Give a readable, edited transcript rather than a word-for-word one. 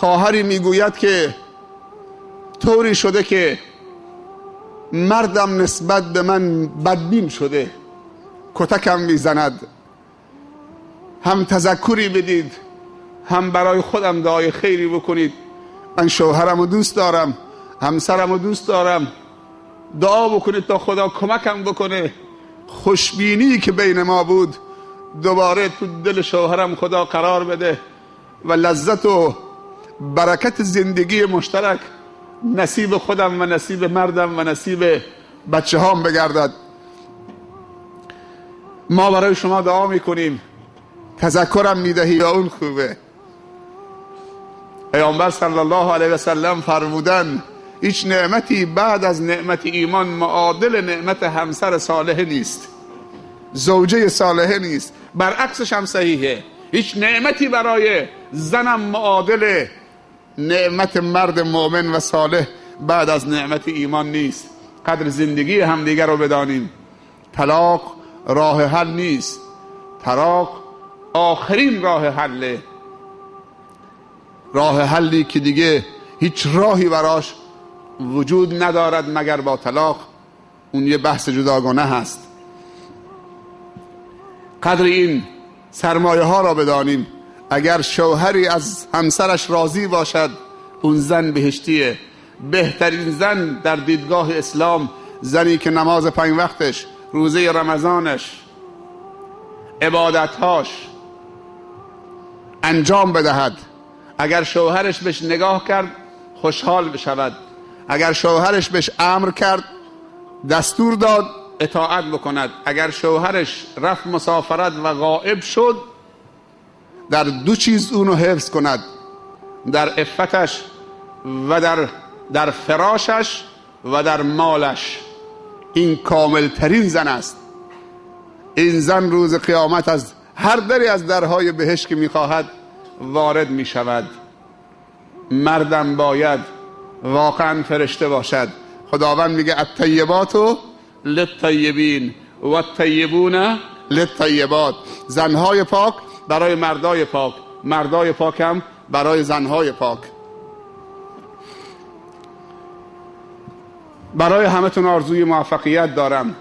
خواهری میگوید که طوری شده که مردم نسبت به من بدبین شده، کتکم میزند. هم تذکری بدید، هم برای خودم دعای خیری بکنید. من شوهرم رو دوست دارم، همسرم رو دوست دارم. دعا بکنید تا خدا کمکم بکنه خوشبینی که بین ما بود دوباره تو دل شوهرم خدا قرار بده و لذت و برکت زندگی مشترک نصیب خودم و نصیب مردم و نصیب بچه هام بگردد. ما برای شما دعا میکنیم، تذکرم میدهی یا اون خوبه. پیامبر صلی الله علیه و سلم فرمودن هیچ نعمتی بعد از نعمت ایمان معادل نعمت همسر صالح نیست، زوجه صالح نیست. برعکسش هم صحیحه، هیچ نعمتی برای زنم معادل نعمت مرد مؤمن و صالح بعد از نعمت ایمان نیست. قدر زندگی همدیگر رو بدانیم. طلاق راه حل نیست، طلاق آخرین راه حله، راه حلی که دیگه هیچ راهی براش وجود ندارد مگر با طلاق. اون یه بحث جداگانه هست. قدر این سرمایه ها را بدانیم. اگر شوهری از همسرش راضی باشد اون زن بهشتیه. بهترین زن در دیدگاه اسلام زنی که نماز 5 وقتش، روزه رمضانش، عبادتهاش انجام بدهد. اگر شوهرش بهش نگاه کرد خوشحال بشود، اگر شوهرش بهش امر کرد دستور داد اطاعت بکند، اگر شوهرش رفت مسافرت و غائب شد در 2 چیز اونو حفظ کند، در عفتش و در فراشش و در مالش. این کامل ترین زن است. این زن روز قیامت از هر دری از درهای بهشت که میخواهد وارد میشود. مردم باید واقعا فرشته باشد. خداوند میگه الطیبات للطیبین و الطیبون للطیبات. زنهای پاک برای مردای پاک، مردای پاک هم برای زنهای پاک. برای همتون آرزوی موفقیت دارم.